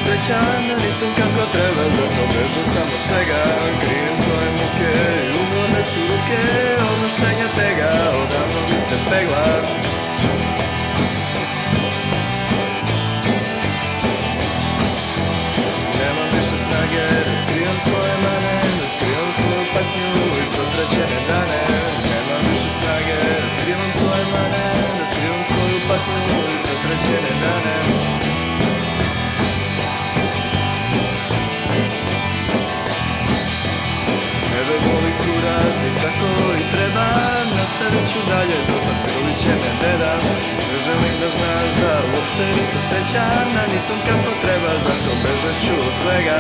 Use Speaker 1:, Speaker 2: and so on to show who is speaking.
Speaker 1: srećan, nisam kako treba, zato bežao sam od svega. Krijem svoje muke i umorne su ruke, odnošenja tega, odavno mi se pegla. Nemam više snage da skrivam svoje mane, da skrivam svoju patnju i protraćene dane. Nemam više snage da skrivam svoje mane, da skrivam svoju patnju i protraćene dane. Tebe boli kurac i tako i treba, nastavit ću dalje, dotaknuli će me deda. Ne želim da znaš da uopšte nisam srećan, a nisam kako treba, zato bežat ću od svega.